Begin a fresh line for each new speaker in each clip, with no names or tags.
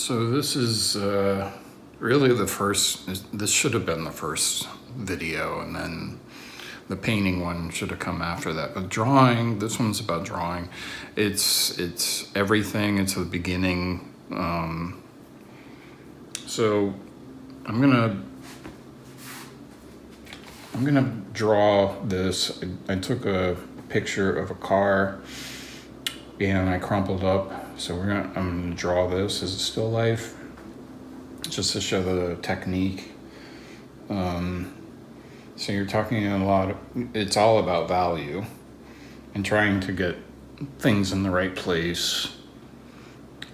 So this is really the first, this should have been the first video, and then the painting one should have come after that. But drawing, this one's about drawing. It's everything, it's the beginning. So I'm gonna draw this. I took a picture of a car and I crumpled up. So I'm gonna draw this as a still life, just to show the technique. So you're talking it's all about value and trying to get things in the right place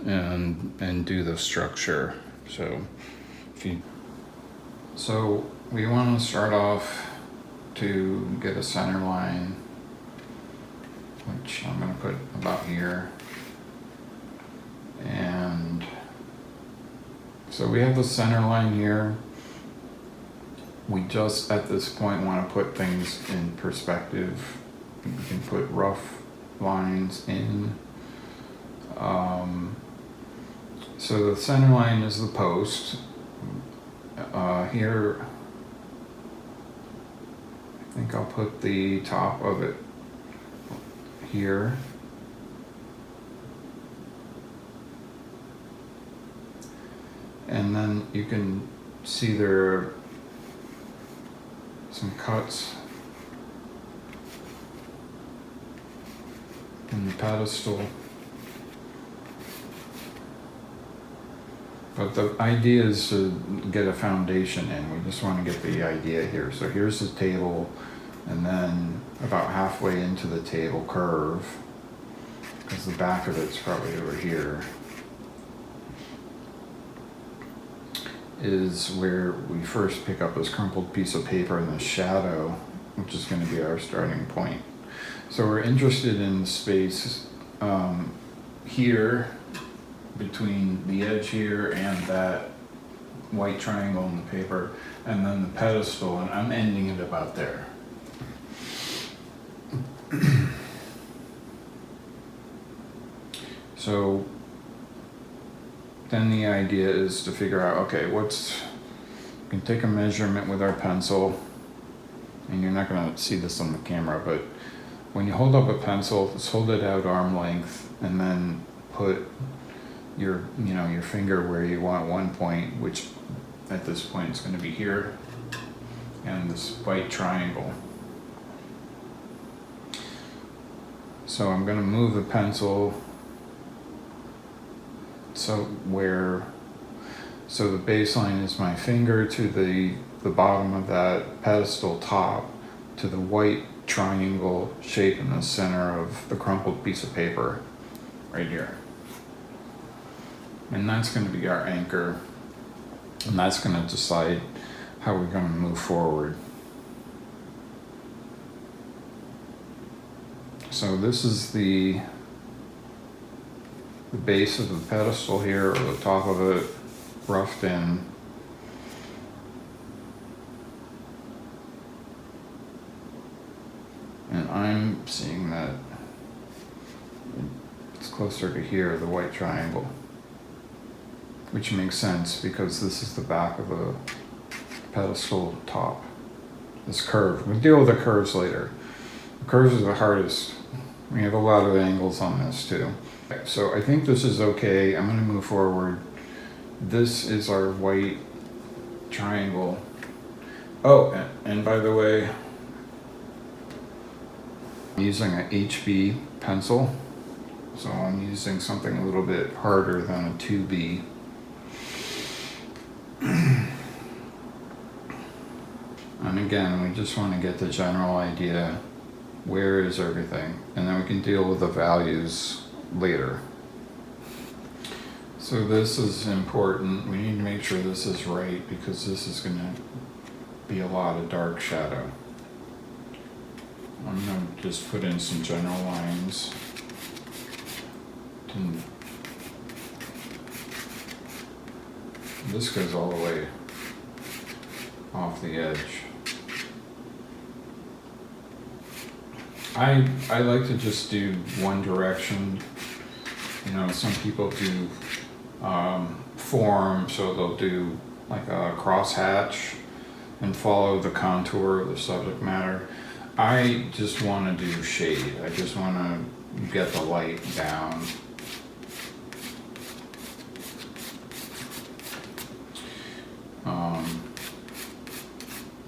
and do the structure. So we want to start off to get a center line, which I'm going to put about here. And so we have the center line here. We just at this point want to put things in perspective. We can put rough lines in. So the center line is the post. Here, I think I'll put the top of it here. And then you can see there are some cuts in the pedestal. But the idea is to get a foundation in. We just want to get the idea here. So here's the table, and then about halfway into the table curve, because the back of it's probably over here, is where we first pick up this crumpled piece of paper in the shadow, which is going to be our starting point. So we're interested in the space here, between the edge here and that white triangle in the paper, and then the pedestal, and I'm ending it about there. So then the idea is to figure out, okay, we can take a measurement with our pencil, and you're not going to see this on the camera, but when you hold up a pencil, just hold it out arm length, and then put your finger where you want one point, which at this point is going to be here, and this white triangle. So I'm going to move the pencil so the baseline is my finger to the bottom of that pedestal top, to the white triangle shape in the center of the crumpled piece of paper right here. And that's going to be our anchor, and that's going to decide how we're going to move forward. So this is the base of the pedestal here, or the top of it, roughed in. And I'm seeing that it's closer to here, the white triangle, which makes sense because this is the back of the pedestal top. This curve, we'll deal with the curves later. The curves are the hardest. We have a lot of angles on this too. So I think this is okay. I'm going to move forward. This is our white triangle. Oh, and by the way, I'm using an HB pencil. So I'm using something a little bit harder than a 2B. And again, we just want to get the general idea. Where is everything? And then we can deal with the values later. So this is important. We need to make sure this is right, because this is going to be a lot of dark shadow. I'm going to just put in some general lines. This goes all the way off the edge. I like to just do one direction. Some people do form, so they'll do like a crosshatch and follow the contour of the subject matter. I just want to do shade. I just want to get the light down.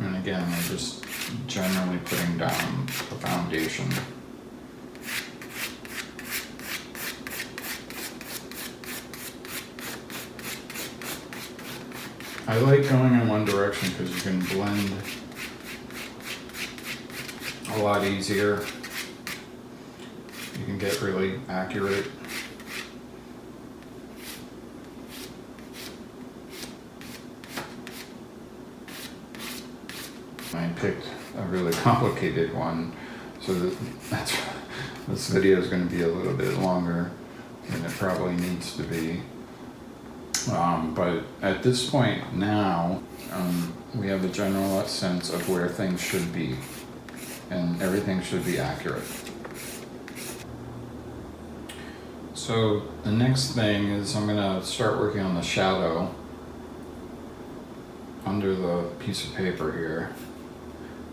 And again, I'm just generally putting down the foundation. I like going in one direction because you can blend a lot easier. You can get really accurate. I picked a really complicated one, so that's this video is going to be a little bit longer than it probably needs to be. But at this point now, we have a general sense of where things should be, and everything should be accurate. So the next thing is I'm going to start working on the shadow under the piece of paper here.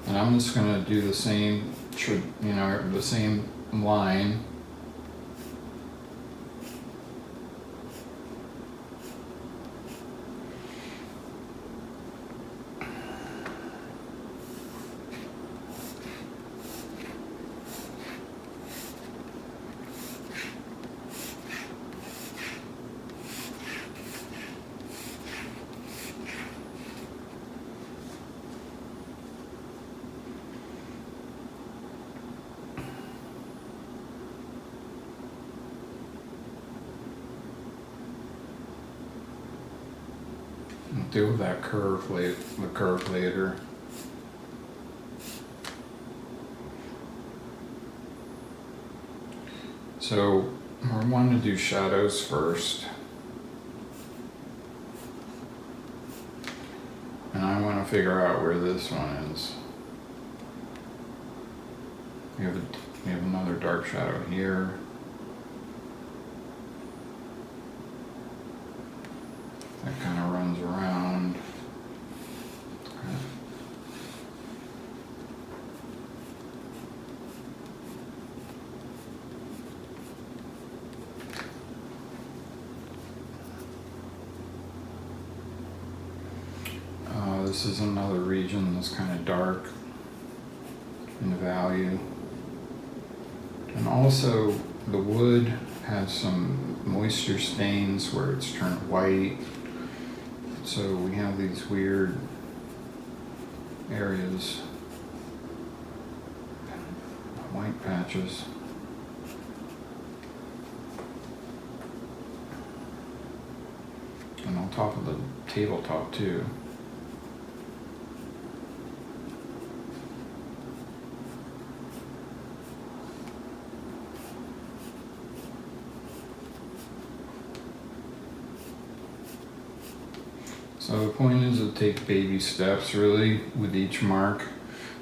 And I'm just going to do the same, the same line. Deal with that curve later. So we want to do shadows first. And I want to figure out where this one is. We have another dark shadow here. That kind of runs around. This is another region that's kind of dark in value. And also the wood has some moisture stains where it's turned white. So we have these weird areas, white patches. And on top of the tabletop too. So the point is to take baby steps really with each mark,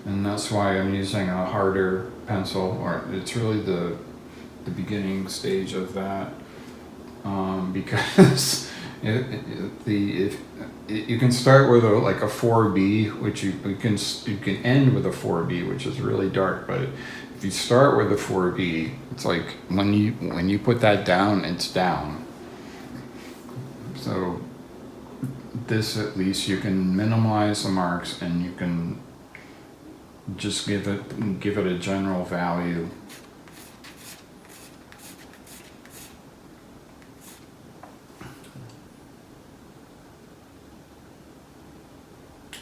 and that's why I'm using a harder pencil, or it's really the beginning stage of that, because if you can start with like a 4B, which you can end with a 4B, which is really dark, but if you start with a 4B, it's like when you put that down, it's down. So this, at least you can minimize the marks and you can just give it a general value.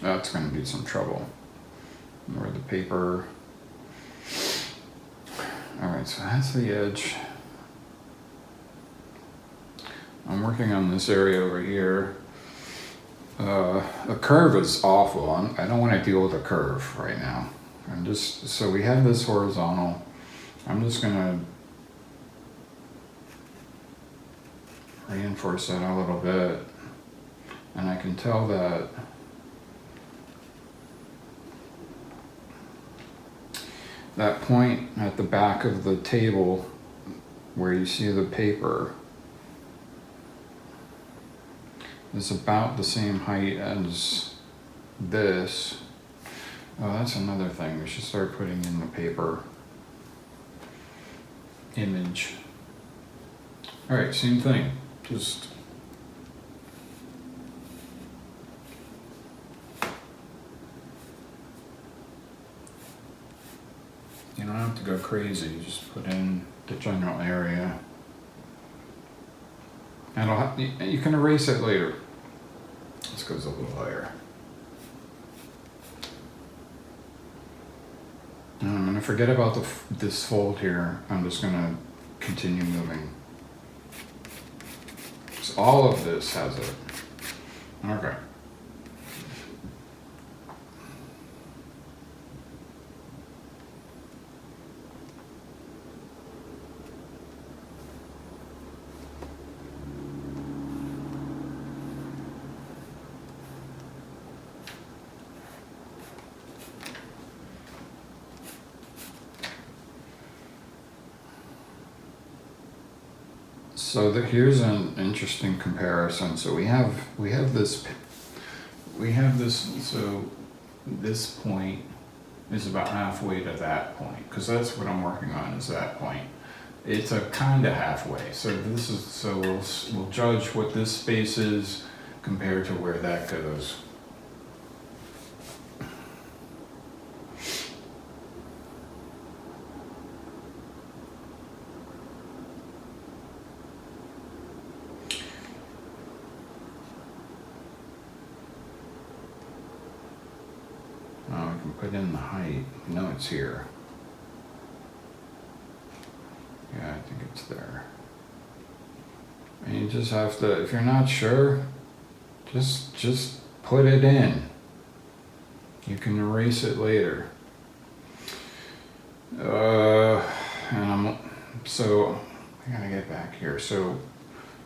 That's going to be some trouble. Where the paper. Alright, so that's the edge. I'm working on this area over here. The curve is awful. I don't want to deal with a curve right now. So we have this horizontal. I'm just going to reinforce that a little bit. And I can tell that that point at the back of the table where you see the paper, is about the same height as this. Oh, that's another thing. We should start putting in the paper image. All right, same thing. Just you don't have to go crazy. Just put in the general area. And you can erase it later. This goes a little higher. And I'm gonna forget about this fold here. I'm just gonna continue moving. So all of this has it. Okay. So here's an interesting comparison. So we have this. So this point is about halfway to that point, because that's what I'm working on, is that point. It's a kind of halfway. So we'll judge what this space is compared to where that goes. Put in the height. No, it's here. Yeah, I think it's there. And you just have to, if you're not sure, just put it in. You can erase it later. I gotta get back here. So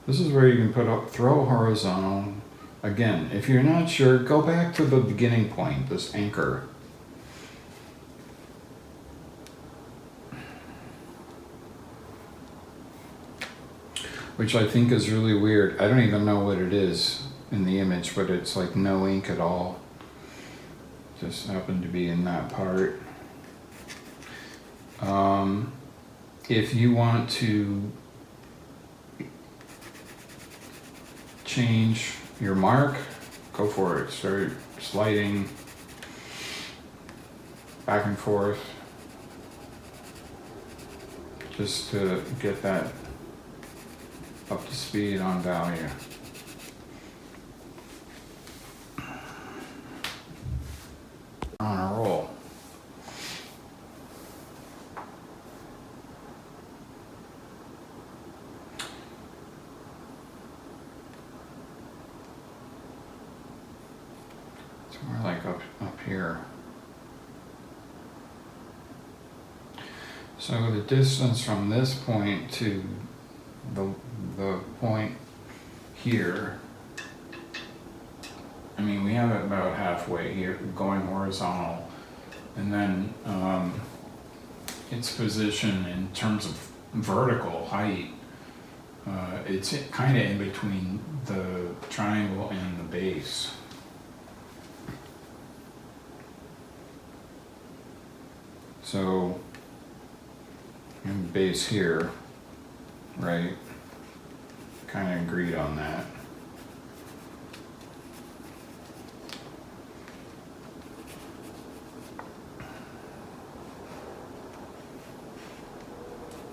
this is where you can throw horizontal. Again, if you're not sure, go back to the beginning point, this anchor. Which I think is really weird. I don't even know what it is in the image, but it's like no ink at all. Just happened to be in that part. If you want to change your mark, go for it. Start sliding back and forth just to get that up to speed on value. On a roll. It's more like up here. So the distance from this point to the point here, I mean, we have it about halfway here, going horizontal, and then its position in terms of vertical height, it's kind of in between the triangle and the base. So, in the base here, right? Kind of agreed on that.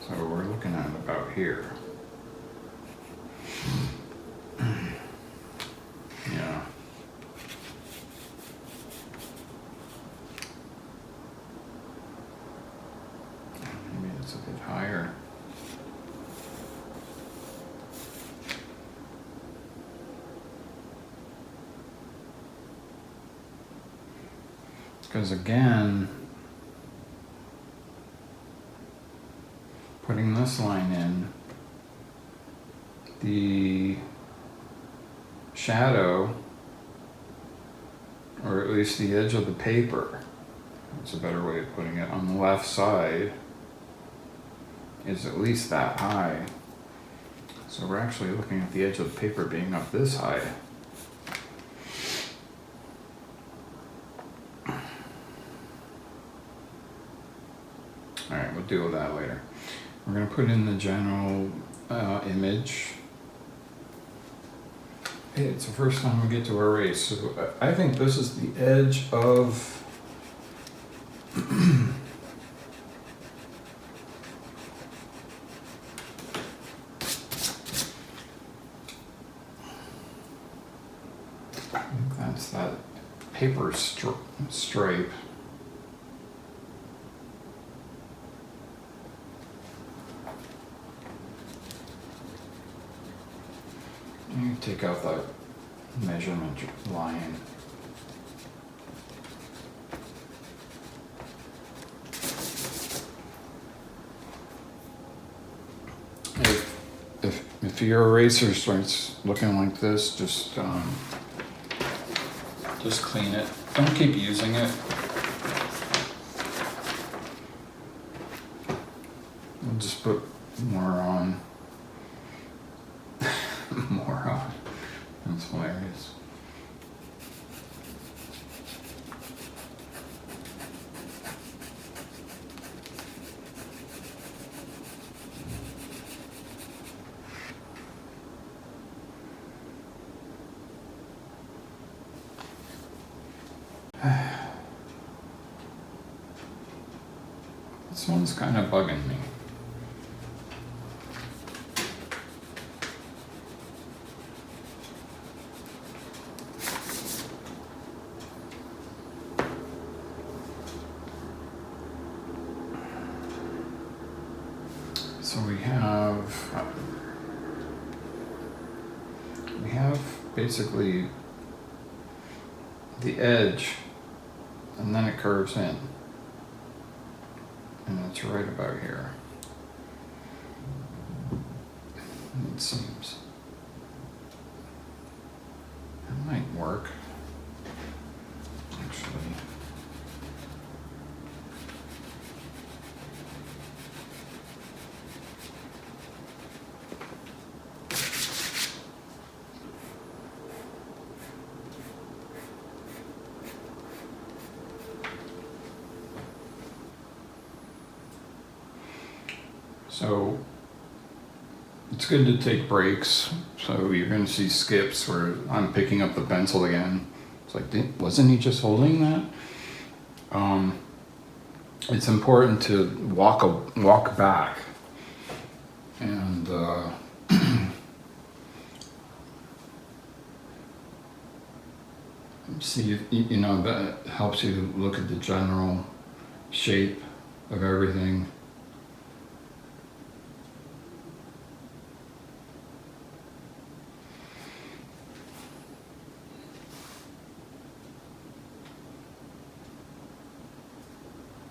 So we're looking at about here. Yeah. Maybe it's a bit higher. Because again, putting this line in, the shadow, or at least the edge of the paper, that's a better way of putting it, on the left side is at least that high. So we're actually looking at the edge of the paper being up this high. All right, we'll deal with that later. We're gonna put in the general image. Hey, it's the first time we get to erase, so I think this is the edge of I think that's that paper stripe. You take out that measurement line. If your eraser starts looking like this, just clean it. Don't keep using it. We'll just put more on. More on. That's hilarious. This one's kind of bugging me. So we have basically the edge, and then it curves in, and it's right about here, it seems. That might work, actually. So it's good to take breaks. So you're going to see skips where I'm picking up the pencil again. It's like, wasn't he just holding that? It's important to walk back and see, you know, that helps you look at the general shape of everything.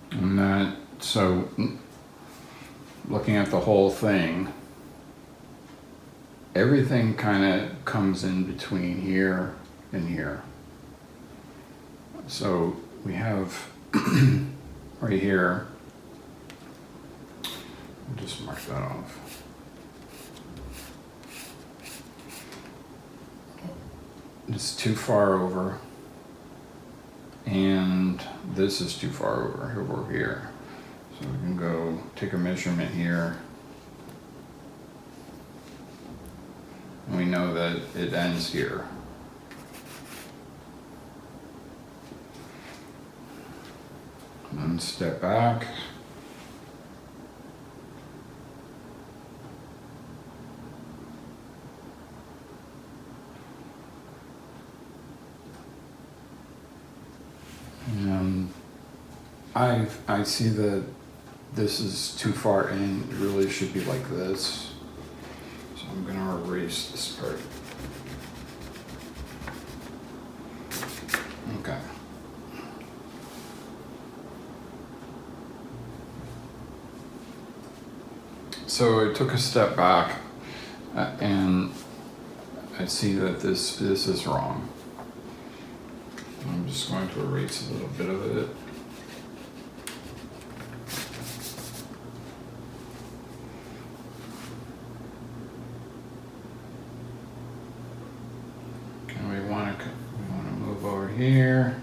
And that, so looking at the whole thing, everything kind of comes in between here and here. So we have right here, I'll just mark that off. It's too far over. And this is too far over here. So we can go take a measurement here. And we know that it ends here. And then step back. And I see that this is too far in. It really should be like this. So I'm going to erase this part. Okay. So I took a step back and I see that this is wrong. I'm just going to erase a little bit of it. And we want to move over here.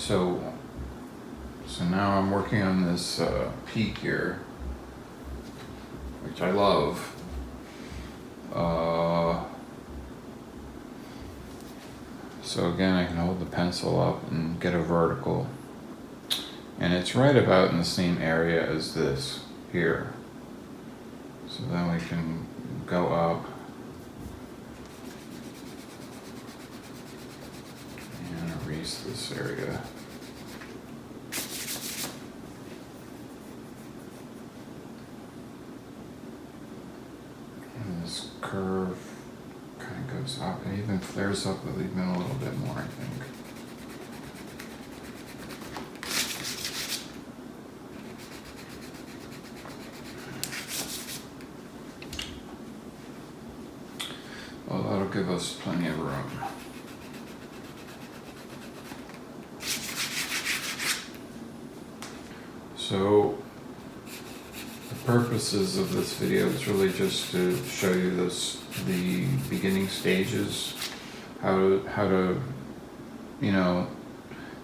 So now I'm working on this peak here, which I love. So again, I can hold the pencil up and get a vertical. And it's right about in the same area as this here. So then we can go up and erase this area. And this curve kind of goes up and even flares up even a little bit more, I think. Well, that'll give us plenty of room. So the purposes of this video is really just to show you the beginning stages, how to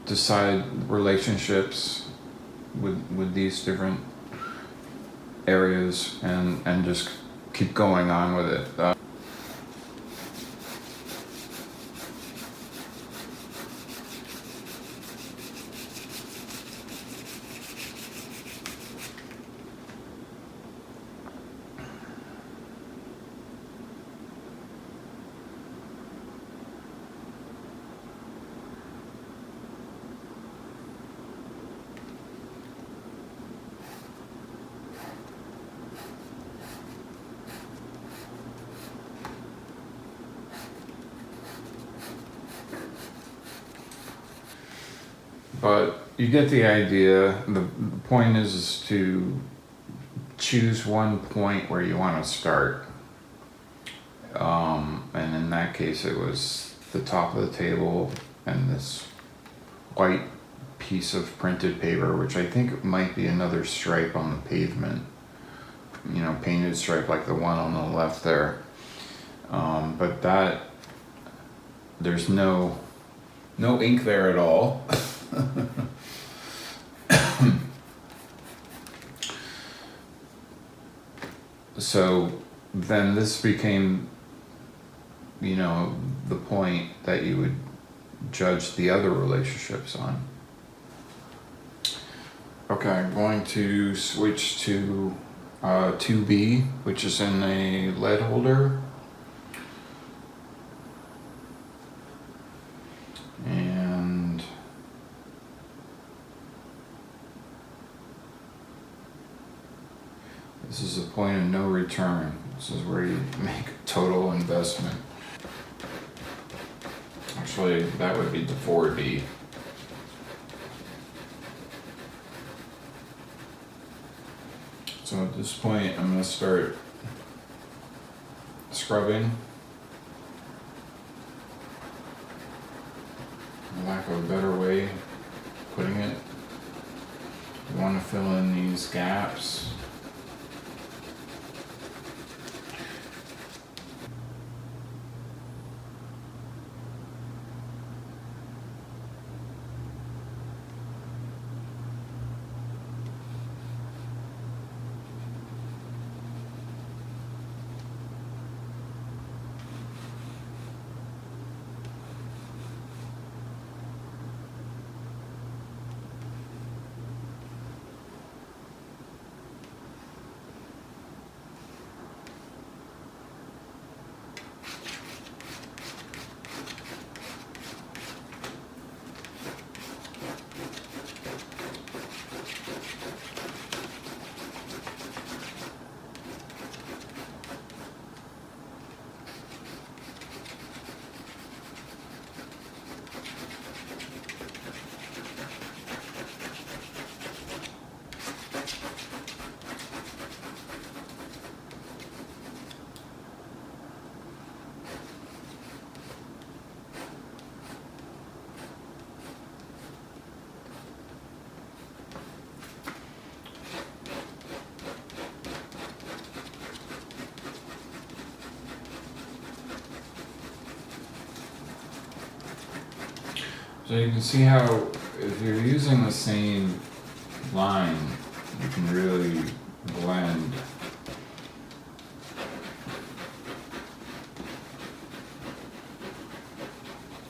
decide relationships with these different areas and just keep going on with it. But you get the idea. The point is to choose one point where you want to start. And in that case, it was the top of the table and this white piece of printed paper, which I think might be another stripe on the pavement. Painted stripe like the one on the left there. But there's no ink there at all. So then this became, the point that you would judge the other relationships on. Okay, I'm going to switch to 2B, which is in a lead holder. And this is a point of no return. This is where you make a total investment. Actually, that would be the 4D. So at this point, I'm going to start scrubbing. For lack of a better way of putting it, you want to fill in these gaps. So you can see how if you're using the same line, you can really blend.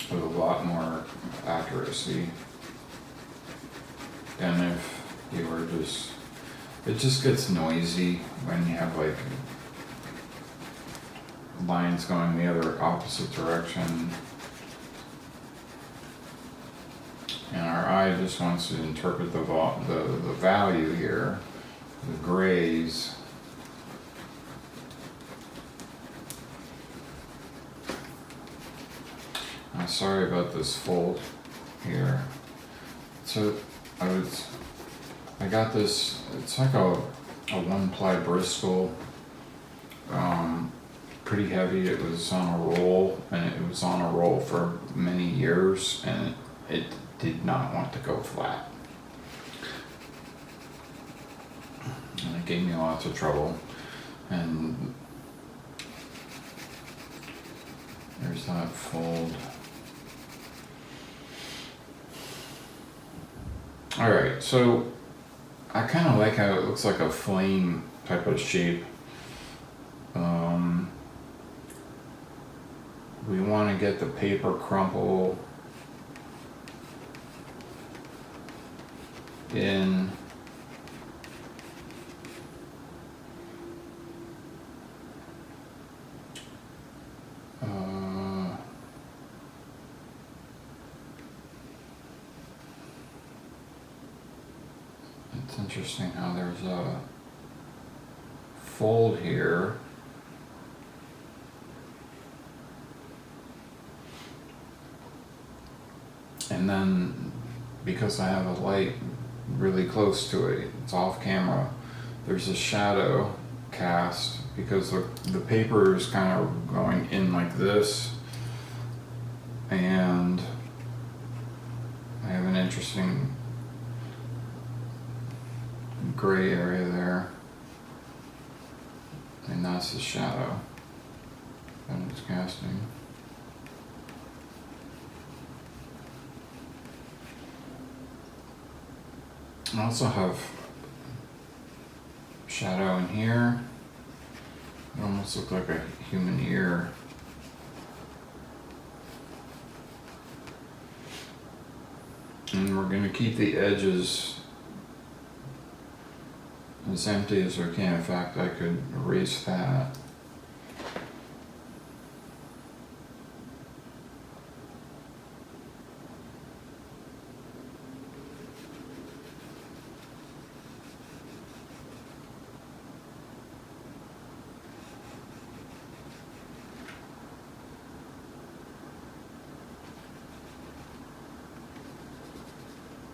With a lot more accuracy than if you were just, it just gets noisy when you have like lines going the other opposite direction. And our eye just wants to interpret the value here, the grays. I'm sorry about this fold here. So I got this, it's like a 1-ply Bristol, pretty heavy. It was on a roll, and it was on a roll for many years, and it did not want to go flat. And it gave me lots of trouble. And there's that fold. Alright, so I kind of like how it looks like a flame type of shape. We want to get the paper crumple in. It's interesting how there's a fold here. And then, because I have a light really close to it, it's off camera, there's a shadow cast because the paper is kind of going in like this, and I have an interesting gray area there, and that's the shadow that it's casting. I also have shadow in here. It almost looks like a human ear. And we're going to keep the edges as empty as we can. In fact, I could erase that.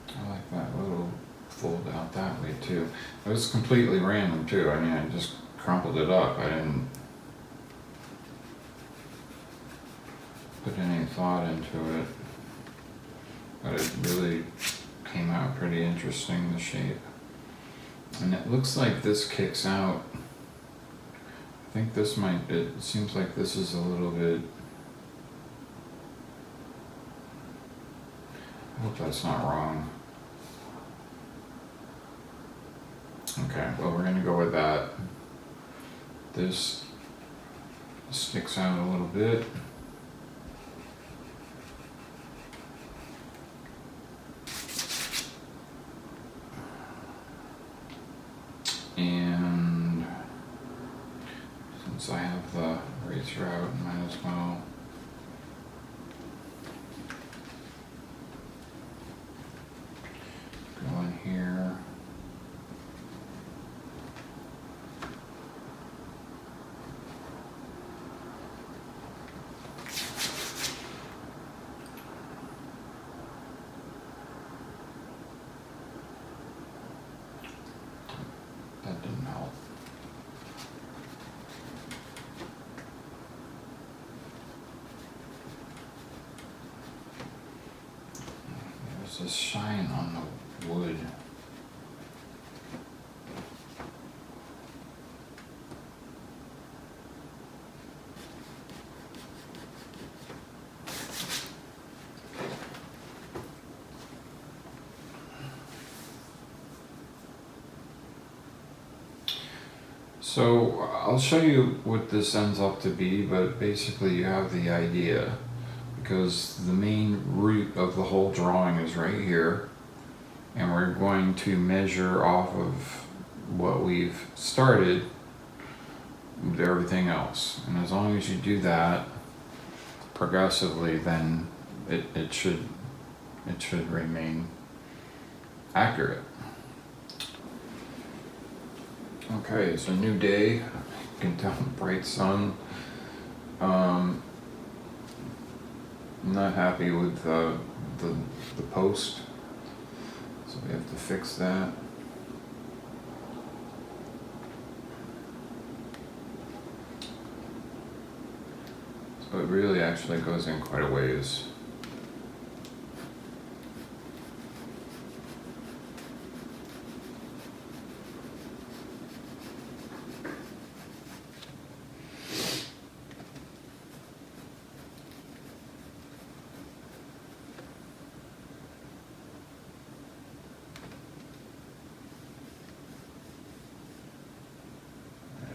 I like that little fold out that way too. It was completely random too. I mean, I just crumpled it up. I didn't put any thought into it, but it really came out pretty interesting, the shape. And it looks like this kicks out. I think this might, it seems like this is a little bit, I hope that's not wrong. Okay, well, we're gonna go with that. This sticks out a little bit. And since I have the eraser out, might as well. Go in here. That didn't help. There's this shine on the wood. So I'll show you what this ends up to be, but basically you have the idea, because the main root of the whole drawing is right here, and we're going to measure off of what we've started with everything else. And as long as you do that progressively, then it should remain accurate. Okay, it's a new day. You can tell the bright sun. I'm not happy with the post, so we have to fix that. So it really actually goes in quite a ways.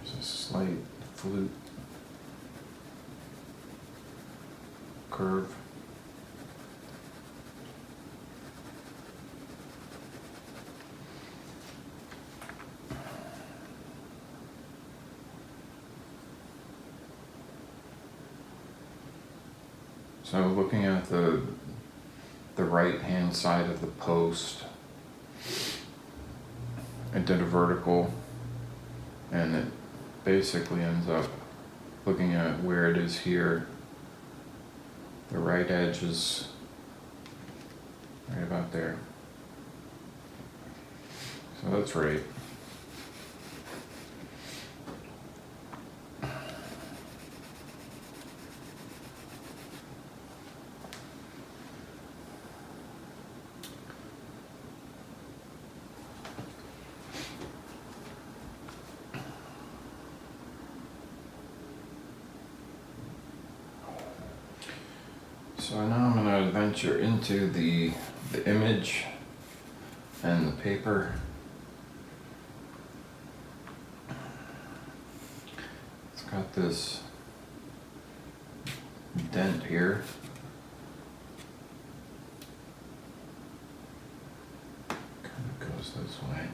There's a slight flute curve. So looking at the right hand side of the post, I did a vertical, and it basically ends up looking at where it is here. The right edge is right about there. So that's right. So now I'm going to venture into the image and the paper. It's got this dent here. Kind of goes this way.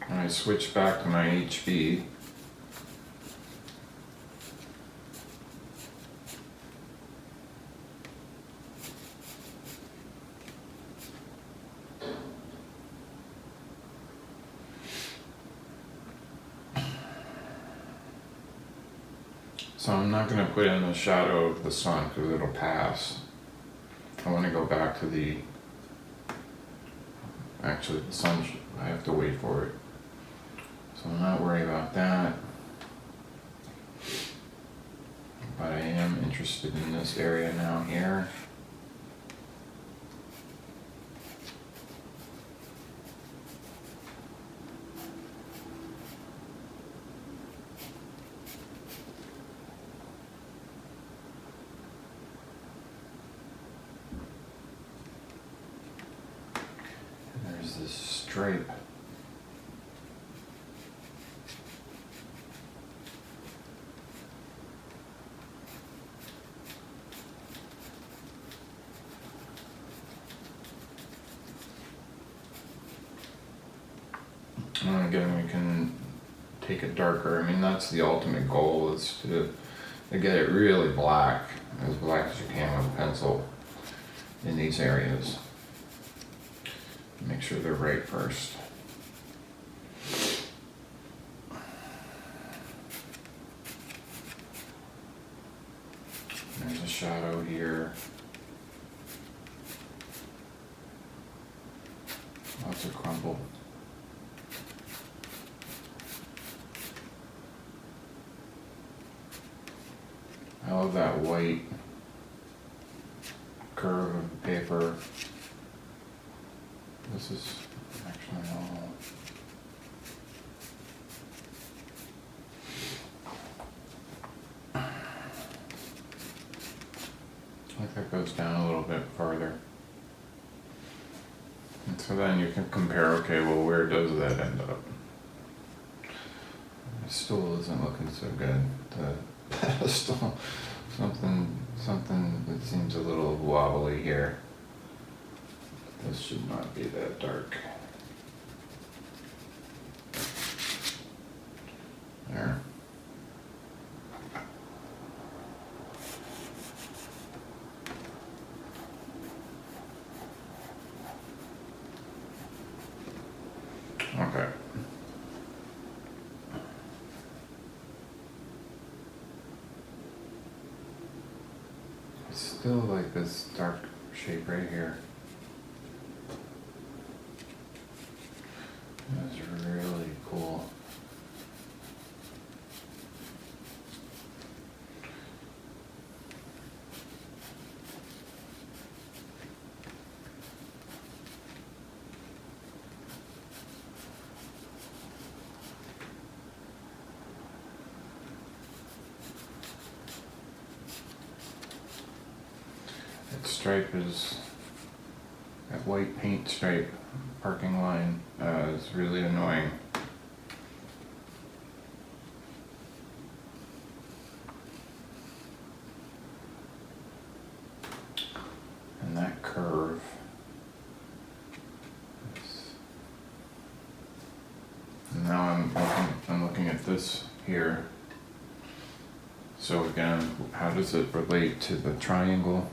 And I switch back to my HB. So I'm not going to put in the shadow of the sun because it'll pass. I want to go back to actually the sun, I have to wait for it. So I'm not worried about that. But I am interested in this area now here. This stripe. And again, we can take it darker. I mean, that's the ultimate goal, is to get it really black as you can with a pencil in these areas. Make sure they're right first. There's a shadow here. Lots of crumple. I love that white curve of the paper. This is actually all. I think that goes down a little bit farther. And so then you can compare, okay, well, where does that end up? The stool isn't looking so good. The pedestal, something that seems a little wobbly here. This should not be that dark. There. Okay. It's still like this dark shape right here. That's really cool. That stripe is, that white paint stripe parking line is really annoying. And that curve. And now I'm looking at this here. So again, how does it relate to the triangle?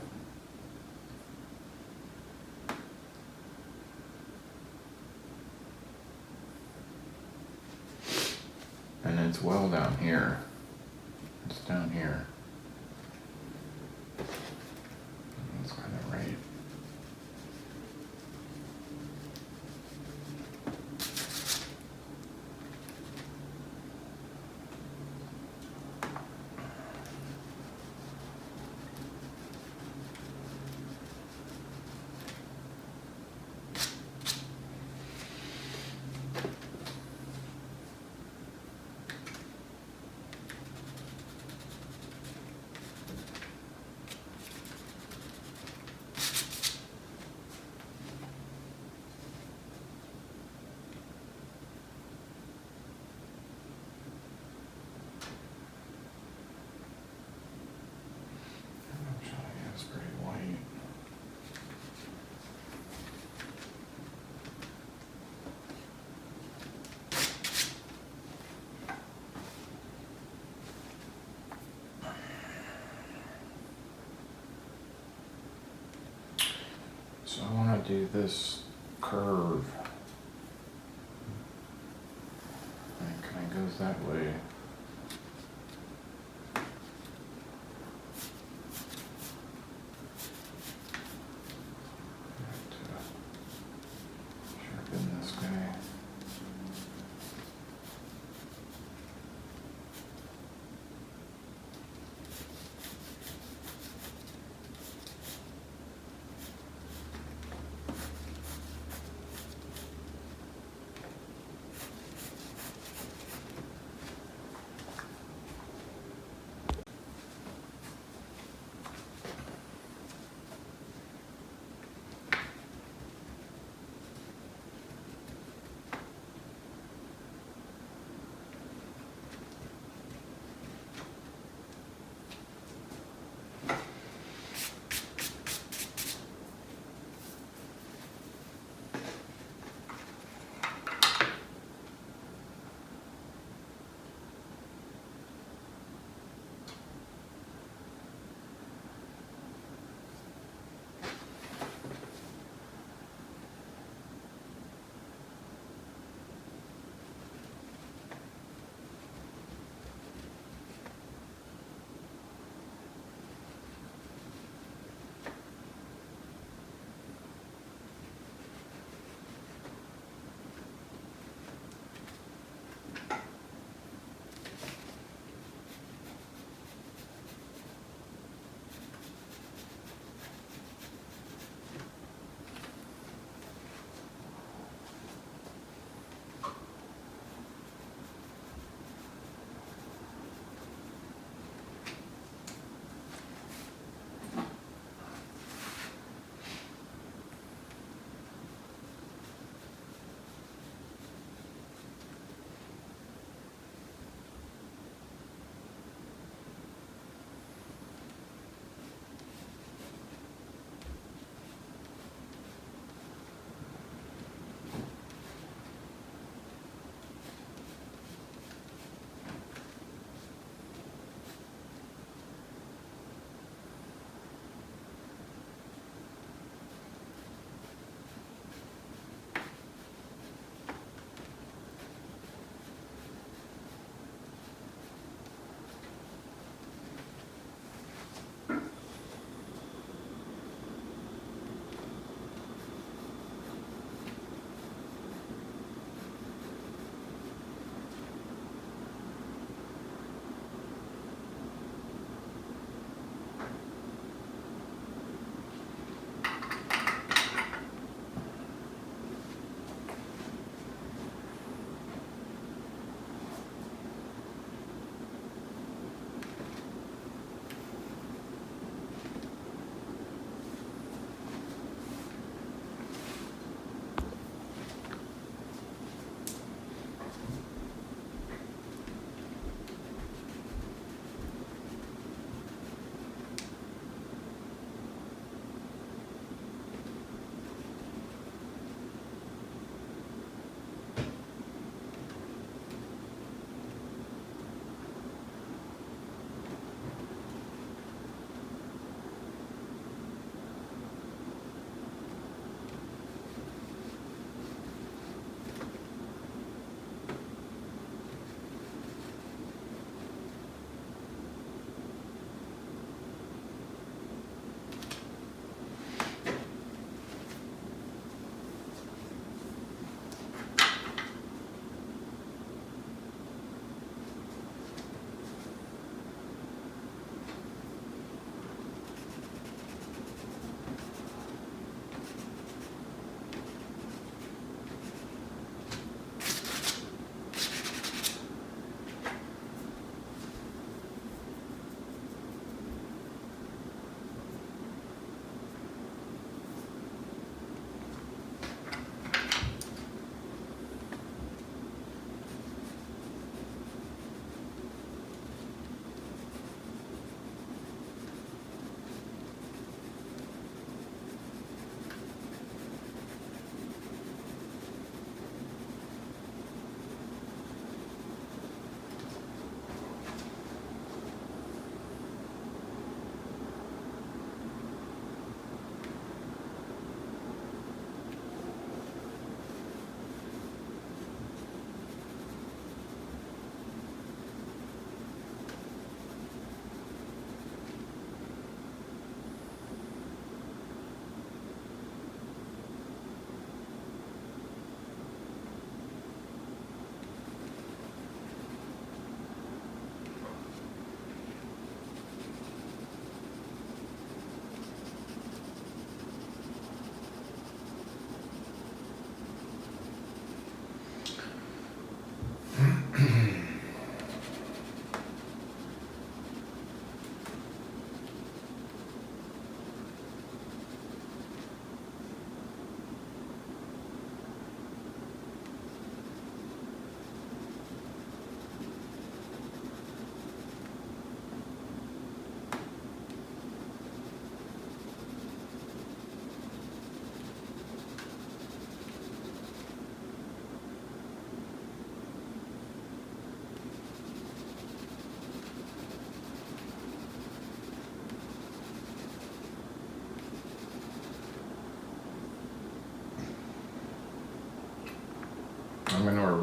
And it's well down here. It's down here. That's kind of right. It's pretty white. So I want to do this curve. And it kind of goes that way. Sharpen this guy.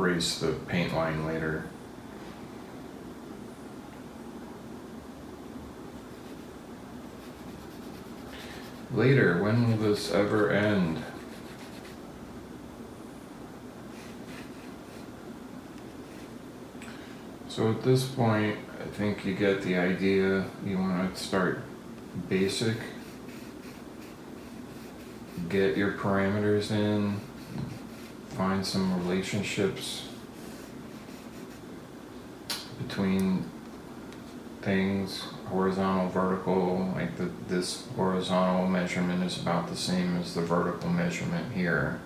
erase the paint line later. Later, when will this ever end? So at this point, I think you get the idea. You want to start basic, get your parameters in, find some relationships between things, horizontal, vertical, like this horizontal measurement is about the same as the vertical measurement here.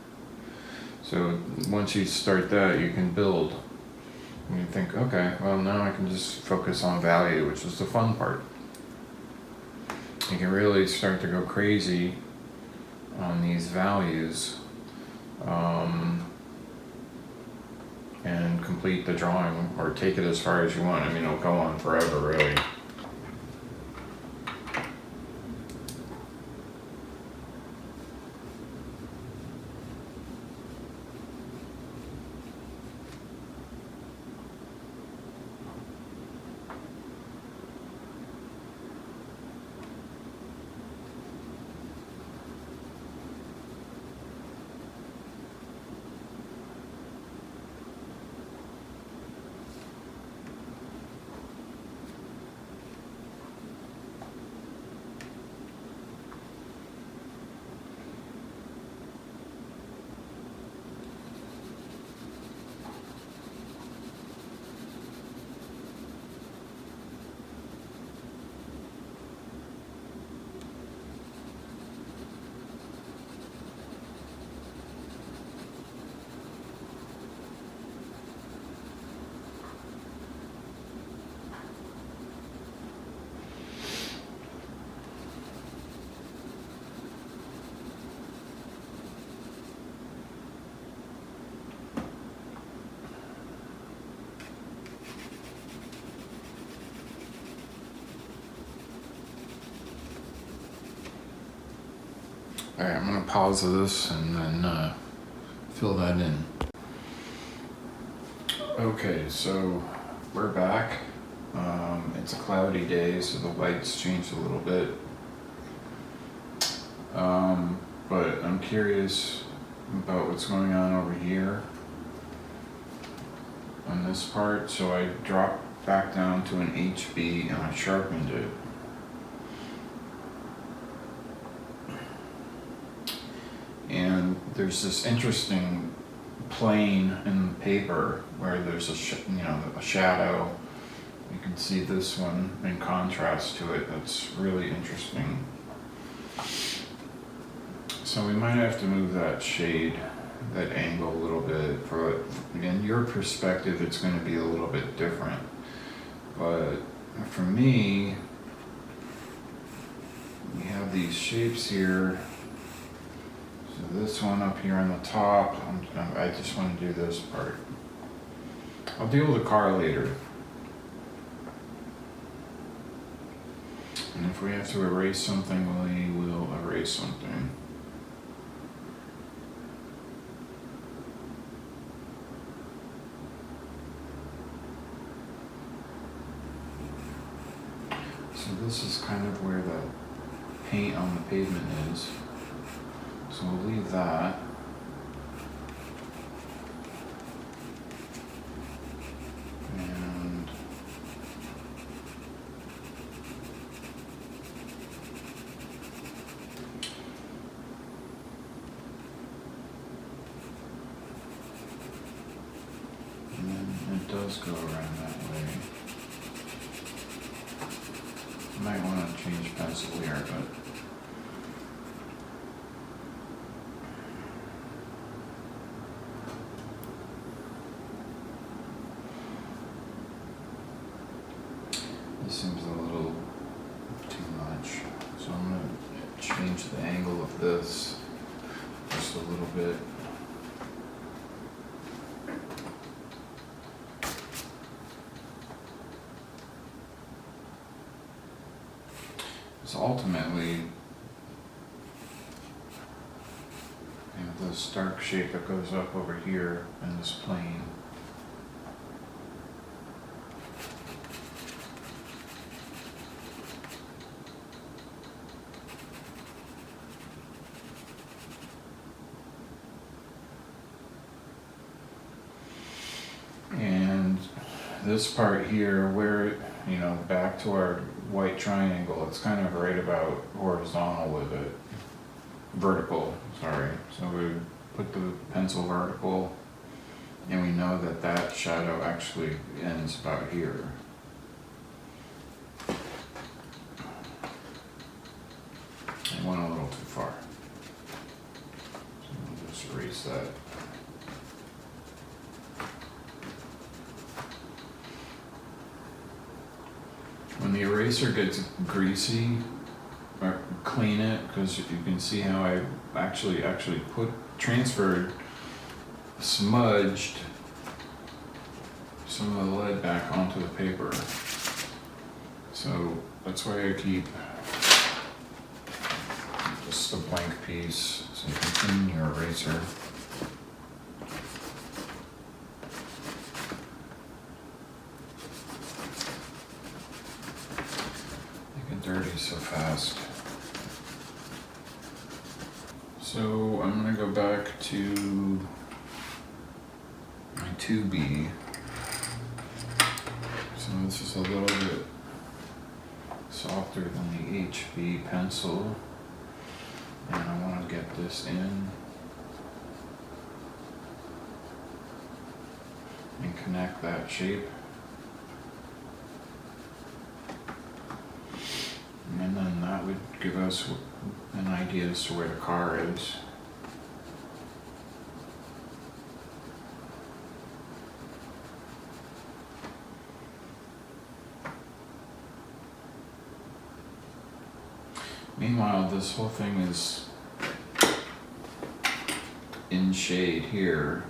So once you start that, you can build. And you think, okay, well now I can just focus on value, which is the fun part. You can really start to go crazy on these values and complete the drawing, or take it as far as you want. I mean, it'll go on forever, really. Alright, I'm going to pause this and then fill that in. Okay, so we're back. It's a cloudy day, so the lights changed a little bit. But I'm curious about what's going on over here on this part, so I dropped back down to an HB and I sharpened it. And there's this interesting plane in the paper where there's a shadow. You can see this one in contrast to it. That's really interesting. So we might have to move that shade, that angle a little bit. In your perspective, it's going to be a little bit different. But for me, we have these shapes here. So this one up here on the top, I just want to do this part. I'll deal with the car later. And if we have to erase something, we will erase something. So this is kind of where the paint on the pavement is. So we'll leave that. And then it does go around that way. Might want to change pencil here, but this seems a little too much. So I'm going to change the angle of this just a little bit. So ultimately, this dark shape that goes up over here in this plane this part here, where, you know, back to our white triangle, it's kind of right about horizontal with it. Vertical, sorry. So we put the pencil vertical, and we know that that shadow actually ends about here. I went a little too far. So we'll just erase that. When the eraser gets greasy, or clean it, because you can see how I actually transferred, smudged some of the lead back onto the paper. So that's why I keep just a blank piece, so you can clean your eraser. They get dirty so fast. So I'm gonna go back to my 2B. So this is a little bit softer than the HB pencil. And I want to get this in and connect that shape. And then that would give us an idea as to where the car is. Meanwhile, this whole thing is in shade here.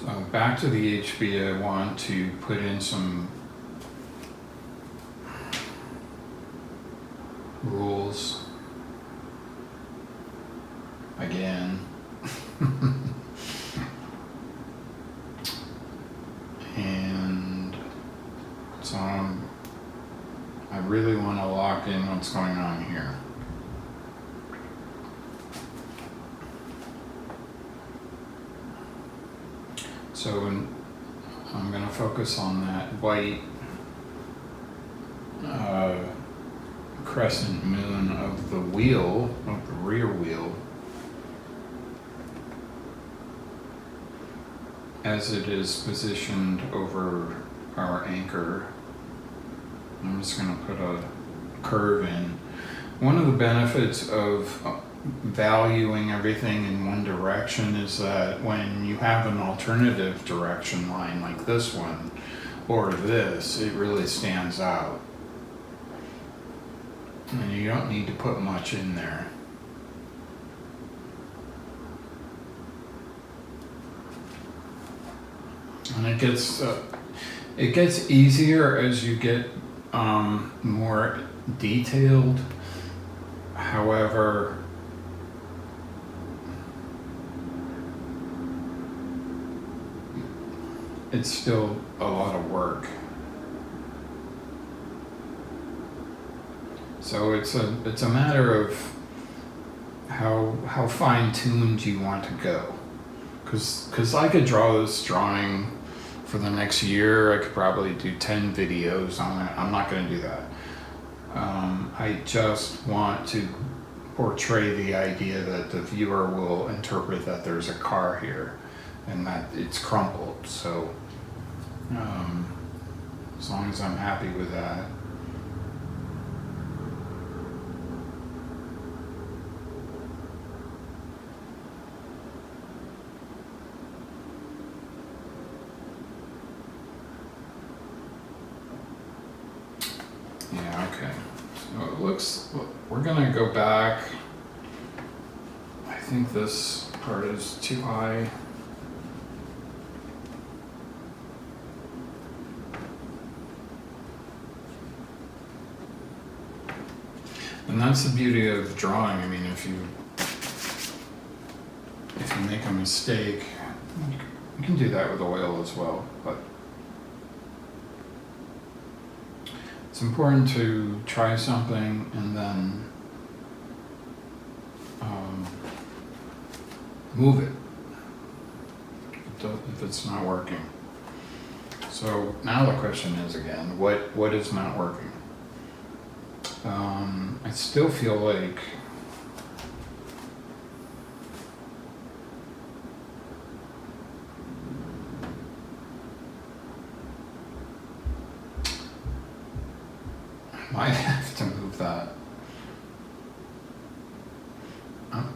So back to the HB, I want to put in some rules again. And so I really want to lock in what's going on here. So I'm going to focus on that white crescent moon of the wheel, of the rear wheel, as it is positioned over our anchor. I'm just going to put a curve in. One of the benefits of valuing everything in one direction is that when you have an alternative direction line like this one or this, it really stands out. And you don't need to put much in there. And it gets easier as you get more detailed. However, it's still a lot of work. So it's a matter of how fine-tuned you want to go. Because I could draw this drawing for the next year. I could probably do 10 videos on it. I'm not going to do that. I just want to portray the idea that the viewer will interpret that there's a car here and that it's crumpled. So as long as I'm happy with that. Yeah, okay. So it looks, we're gonna go back. I think this part is too high. And that's the beauty of drawing. I mean, if you make a mistake, you can do that with oil as well, but it's important to try something and then move it if it's not working. So now the question is again, what is not working? I still feel like I might have to move that.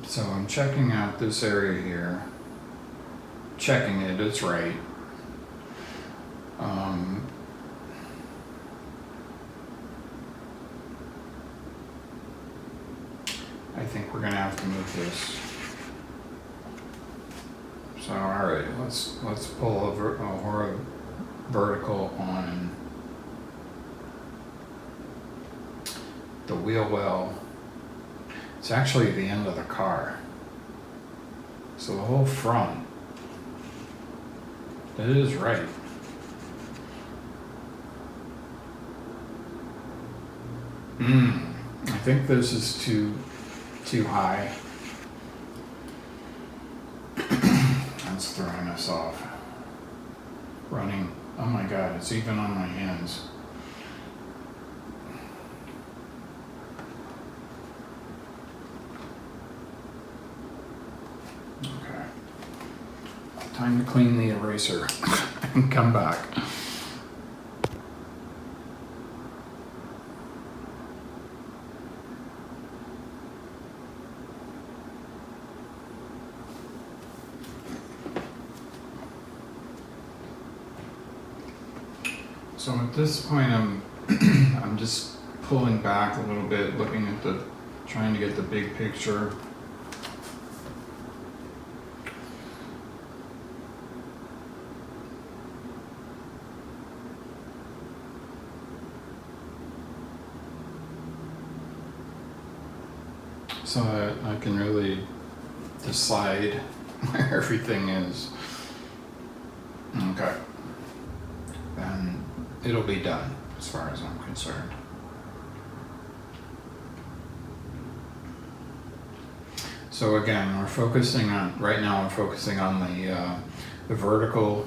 So I'm checking out this area here. Checking it, it's right. I think we're gonna have to move this. So all right, let's pull a vertical on the wheel well. It's actually the end of the car. So the whole front, that is right. I think this is too high. That's throwing us off. Running, oh my God, it's even on my hands. Okay. Time to clean the eraser and come back. So at this point, I'm just pulling back a little bit, looking at trying to get the big picture. so that I can really decide where everything is. Okay. Then it'll be done as far as I'm concerned. So again, we're focusing on, right now I'm focusing on the vertical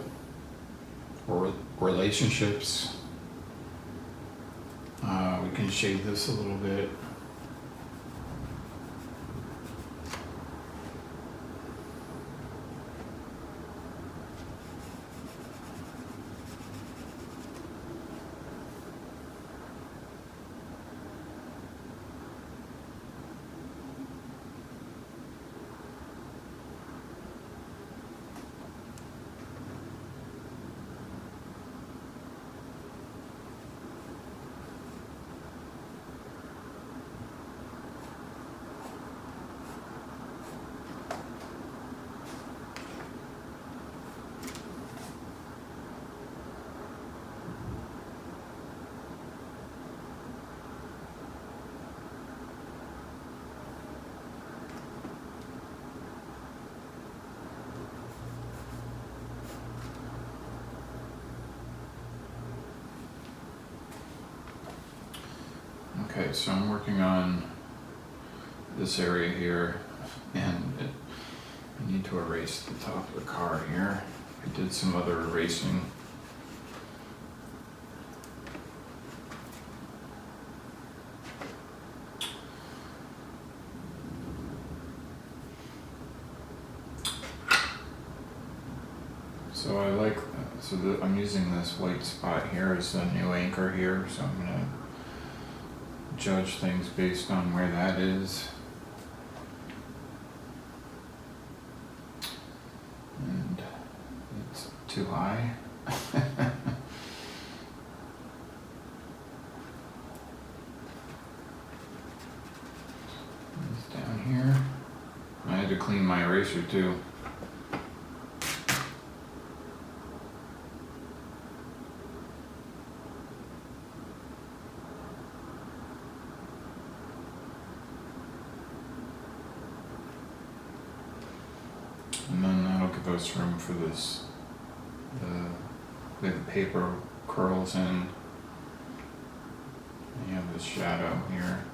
relationships. We can shade this a little bit. Okay, so I'm working on this area here, and I need to erase the top of the car here. I did some other erasing. So I like, I'm using this white spot here as a new anchor here, so I'm gonna judge things based on where that is. And it's too high. It's down here. I had to clean my eraser too. And then that'll give us room for this, the paper curls in. And you have this shadow here.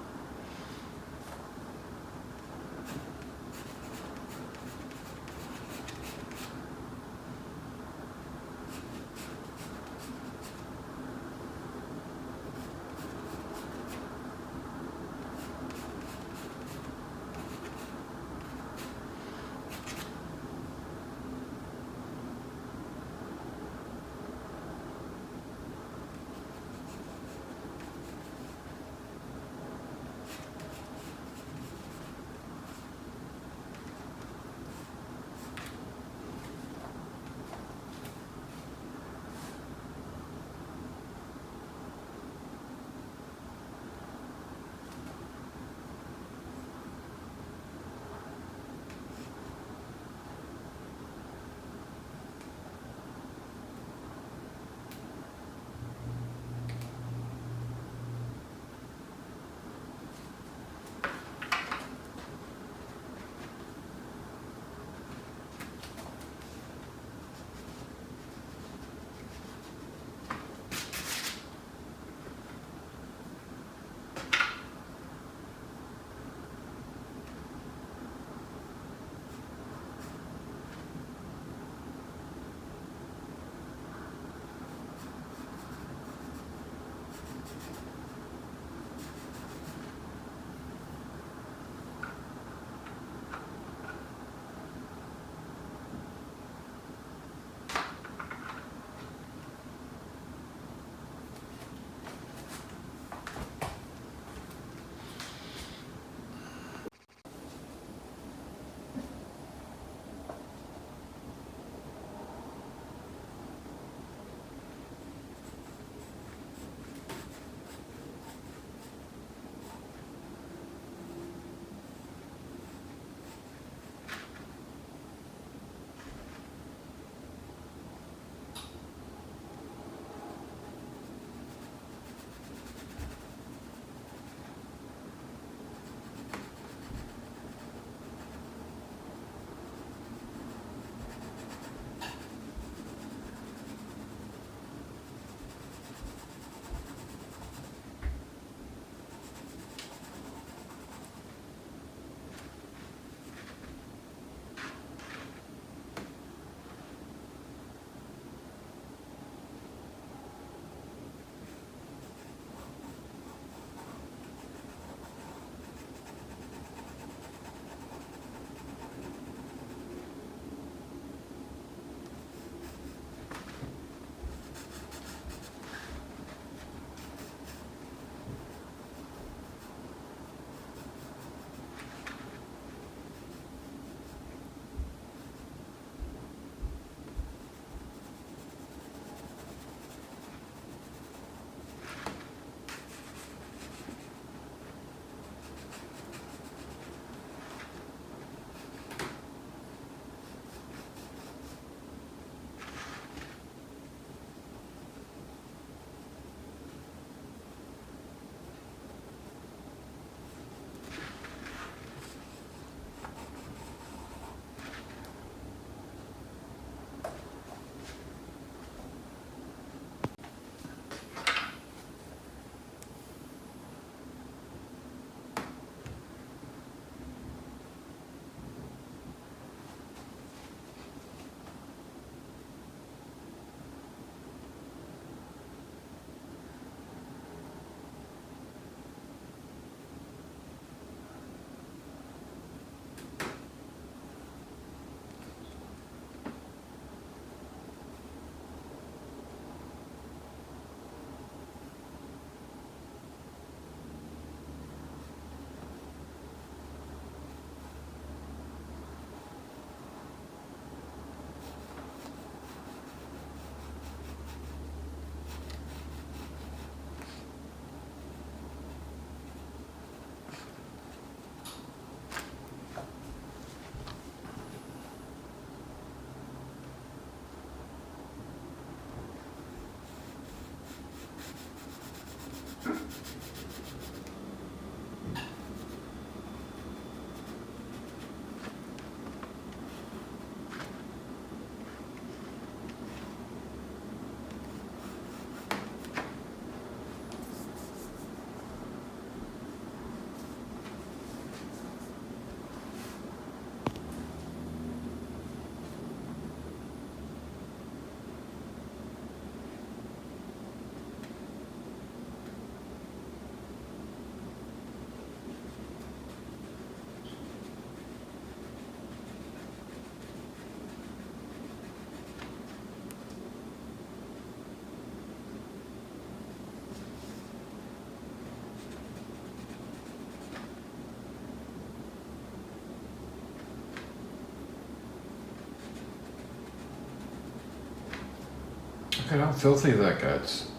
Look at how filthy that gets.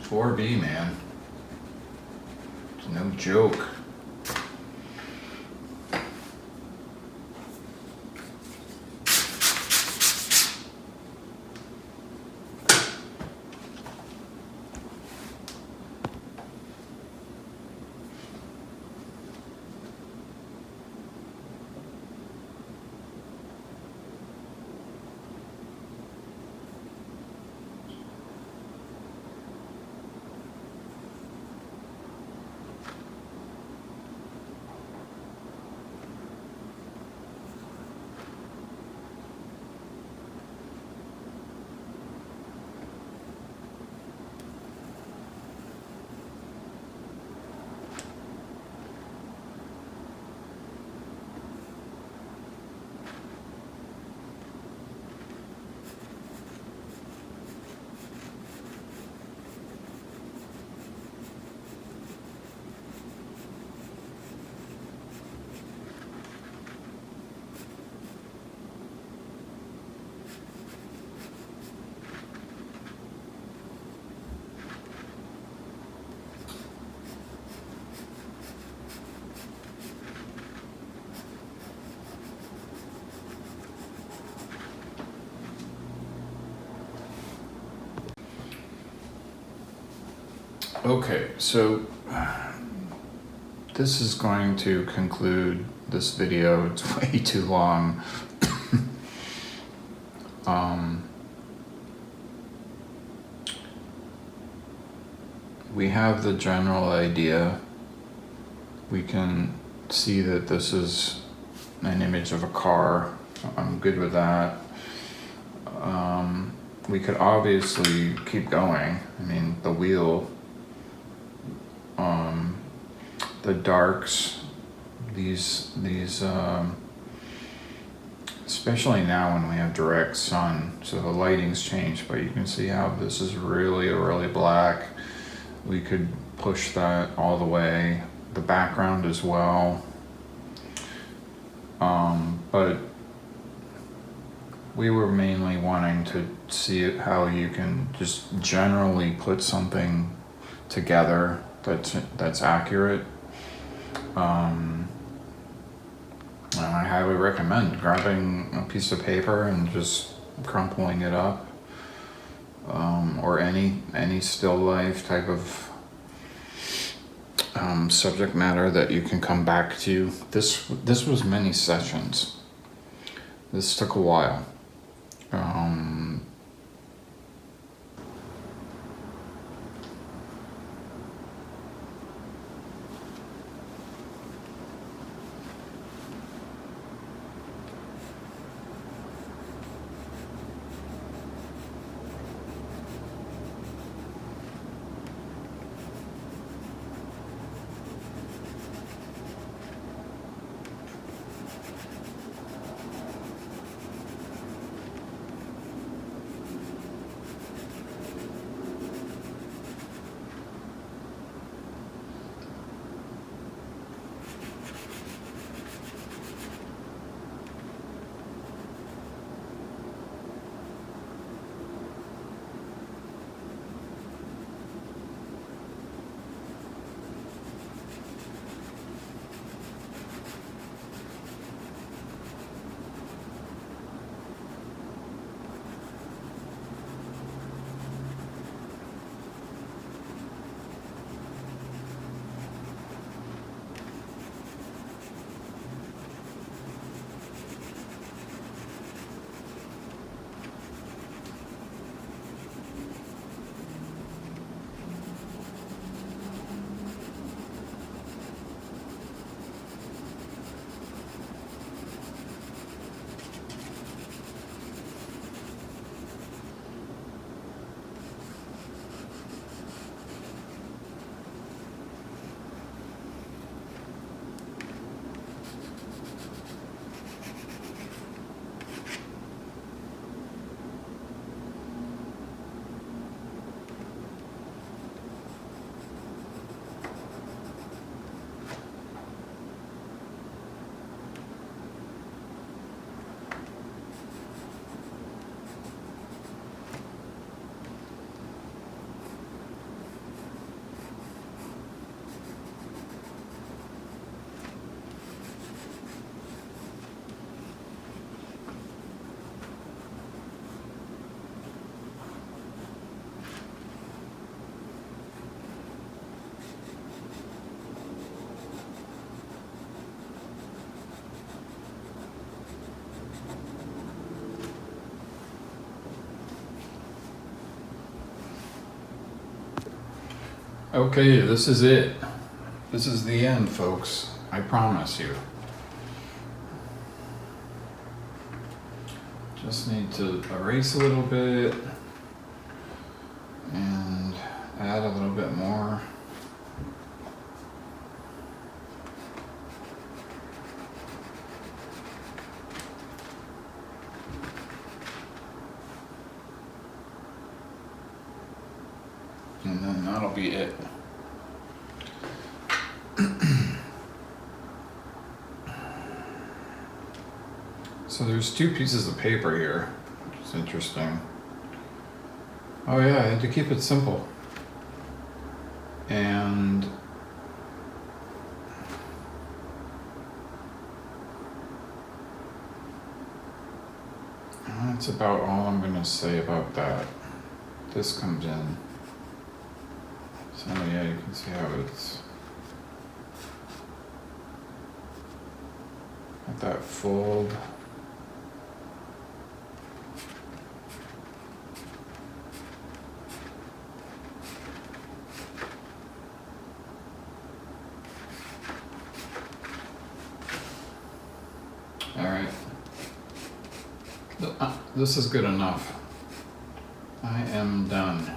$4B, man. It's no joke. Okay, so this is going to conclude this video. It's way too long. We have the general idea. We can see that this is an image of a car. I'm good with that. We could obviously keep going. I mean, the wheel, the darks, these especially now when we have direct sun, so the lighting's changed, but you can see how this is really black. We could push that all the way, the background as well. But we were mainly wanting to see how you can just generally put something together that's accurate. And I highly recommend grabbing a piece of paper and just crumpling it up, or any still life type of subject matter that you can come back to. This was many sessions. This took a while. Okay, this is it. This is the end, folks. I promise you. Just need to erase a little bit and add a little bit more. And then that'll be it. So there's two pieces of paper here, which is interesting. Oh yeah, I had to keep it simple. And that's about all I'm gonna say about that. This comes in. So yeah, you can see how it's got that fold. All right. This is good enough. I am done.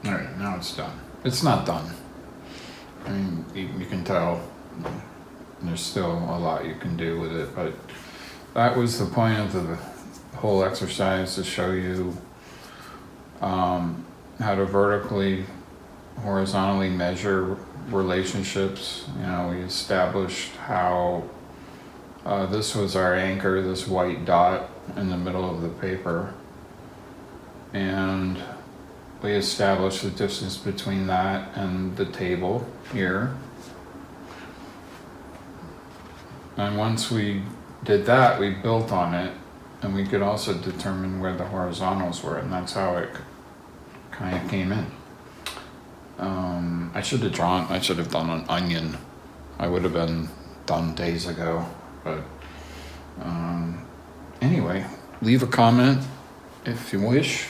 All right, now it's done. It's not done. I mean, you can tell there's still a lot you can do with it, but that was the point of the whole exercise, to show you how to vertically, horizontally measure relationships. You know, we established how this was our anchor, this white dot in the middle of the paper, and we established the distance between that and the table here. And once we did that, we built on it, and we could also determine where the horizontals were, and that's how it kind of came in. I should have done an onion. I would have been done days ago, but anyway, leave a comment if you wish.